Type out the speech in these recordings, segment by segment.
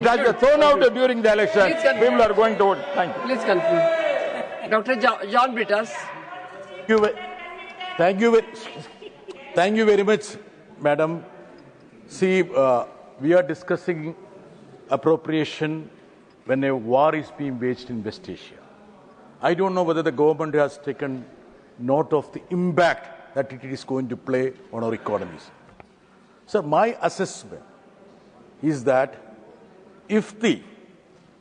has been thrown out during the election. People are going to vote. Thank you. Please conclude. Dr. John Brittas. Thank you very much, Madam. See, we are discussing appropriation when a war is being waged in West Asia. I don't know whether the government has taken note of the impact that it is going to play on our economies. So my assessment is that if the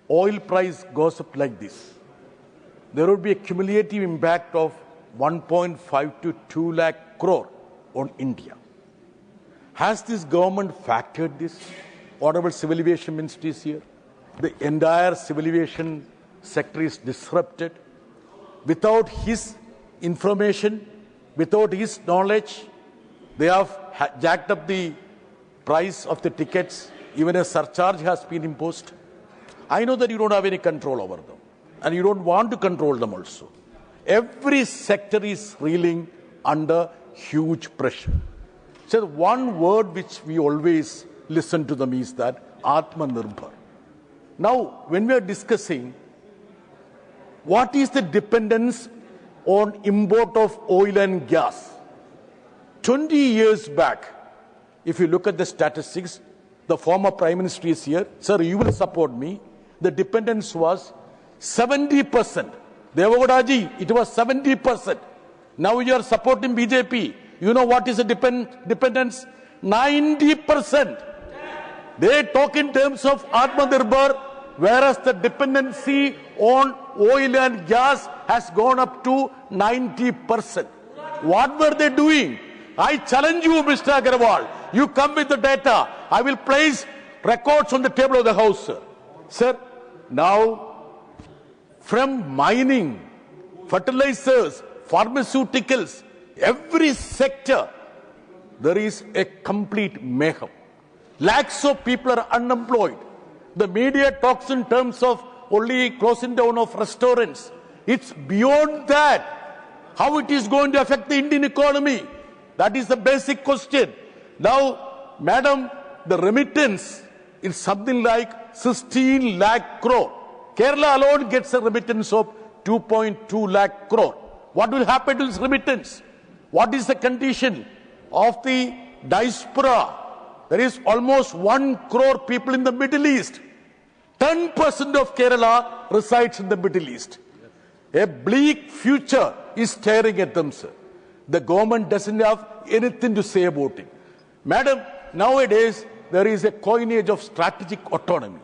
oil price goes up like this, there would be a cumulative impact of 1.5 to 2 lakh crore on India. Has this government factored this? Honorable Civil Aviation Ministry is here. The entire civil aviation sector is disrupted. Without his information, without his knowledge, they have jacked up the price of the tickets. Even a surcharge has been imposed. I know that you don't have any control over them, and you don't want to control them also. Every sector is reeling under huge pressure. So one word which we always listen to them is that Atmanirbhar. Now, when we are discussing what is the dependence on import of oil and gas, 20 years back, if you look at the statistics, the former Prime Minister is here. Sir, you will support me. The dependence was 70%. Devagowdaji, it was 70%. Now you are supporting BJP. You know what is the dependence? 90%. They talk in terms of Atmanirbhar, whereas the dependency on oil and gas has gone up to 90%. What were they doing? I challenge you, Mr. Agarwal. You come with the data. I will place records on the table of the House, sir. Sir, now from mining, fertilizers, pharmaceuticals, every sector, there is a complete mayhem. Lakhs of people are unemployed. The media talks in terms of only closing down of restaurants. It's beyond that. How it is going to affect the Indian economy? That is the basic question. Now, Madam, the remittance is something like 16 lakh crore. Kerala alone gets a remittance of 2.2 lakh crore. What will happen to this remittance? What is the condition of the diaspora? There is almost 1 crore people in the Middle East. 10% of Kerala resides in the Middle East. A bleak future is staring at them, sir. The government doesn't have anything to say about it. Madam, nowadays there is a coinage of strategic autonomy.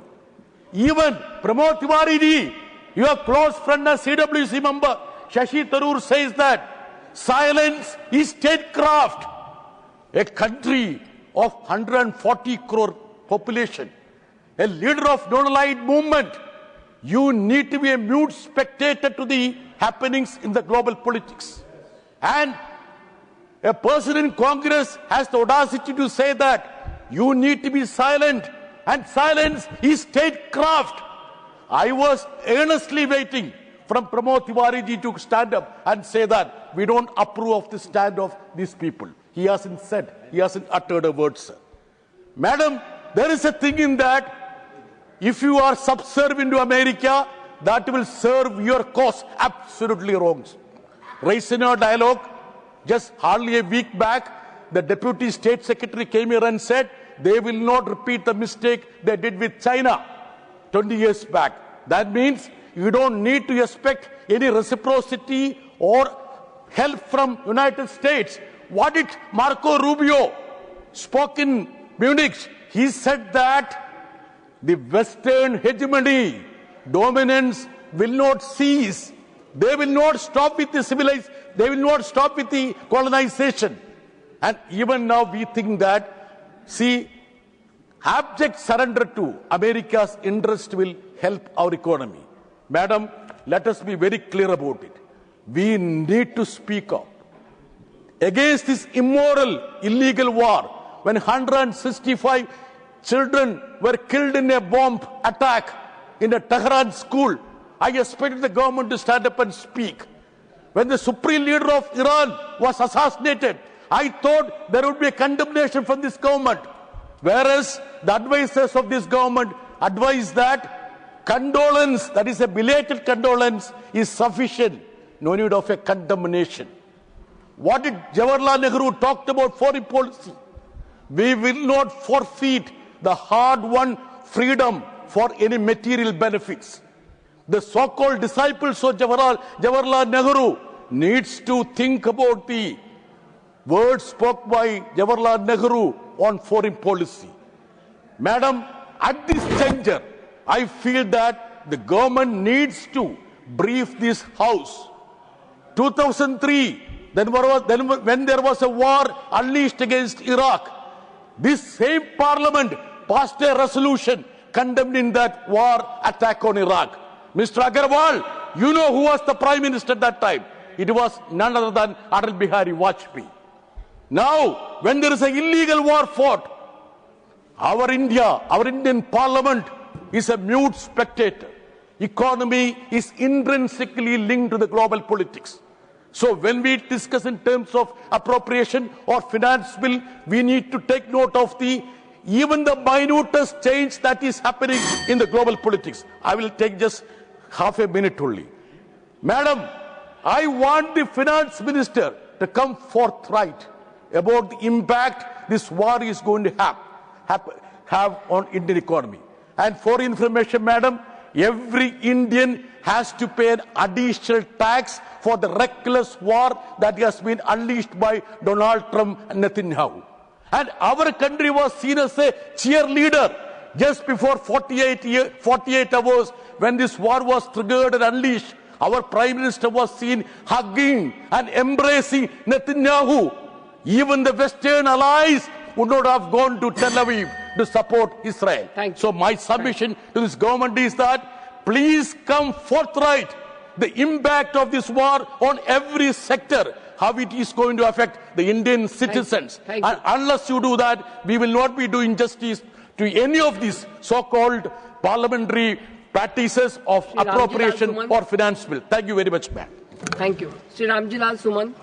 Even Pramod Tiwari, your close friend and CWC member, Shashi Tharoor says that silence is statecraft. A country of 140 crore population, a leader of non-aligned movement, you need to be a mute spectator to the happenings in the global politics. And a person in Congress has the audacity to say that you need to be silent, and silence is statecraft. I was earnestly waiting from Pramod Tiwari to stand up and say that we don't approve of the stand of these people. He hasn't said, he hasn't uttered a word, sir. Madam, there is a thing in that if you are subservient to America, that will serve your cause. Absolutely wrong. Raised in our dialogue, just hardly a week back, the Deputy State Secretary came here and said they will not repeat the mistake they did with China 20 years back. That means you don't need to expect any reciprocity or help from United States. What did Marco Rubio spoke in Munich? He said that the Western hegemony, dominance will not cease. They will not stop with the civilization. They will not stop with the colonization. And even now we think that, see, abject surrender to America's interest will help our economy. Madam, let us be very clear about it. We need to speak up against this immoral, illegal war. When 165 children were killed in a bomb attack in a Tehran school, I expected the government to stand up and speak. When the supreme leader of Iran was assassinated, I thought there would be a condemnation from this government. Whereas the advisors of this government advised that condolence, that is a belated condolence, is sufficient. No need of a condemnation. What did Jawaharlal Nehru talked about foreign policy? We will not forfeit the hard-won freedom for any material benefits. The so-called disciples of Jawaharlal Nehru needs to think about the words spoke by Jawaharlal Nehru on foreign policy. Madam, at this juncture, I feel that the government needs to brief this House. 2003, when there was a war unleashed against Iraq, this same parliament passed a resolution condemning that war attack on Iraq. Mr. Agarwal, you know who was the Prime Minister at that time. It was none other than Atal Bihari Vajpayee. Now, when there is an illegal war fought, our Indian Parliament is a mute spectator. Economy is intrinsically linked to the global politics. So when we discuss in terms of appropriation or finance bill, we need to take note of even the minutest change that is happening in the global politics. I will take just half a minute only. Madam, I want the finance minister to come forthright about the impact this war is going to have on Indian economy. And for information, madam, every Indian has to pay an additional tax for the reckless war that has been unleashed by Donald Trump and Netanyahu. And our country was seen as a cheerleader just before 48 hours when this war was triggered and unleashed. Our Prime Minister was seen hugging and embracing Netanyahu. Even the Western allies would not have gone to Tel Aviv to support Israel. So my submission to this government is that please come forthright the impact of this war on every sector, how it is going to affect the Indian citizens. Thank you. And unless you do that, we will not be doing justice to any of these so-called parliamentary practices of appropriation or finance bill. Thank you very much, ma'am. Thank you. Sri Ramjilal Suman.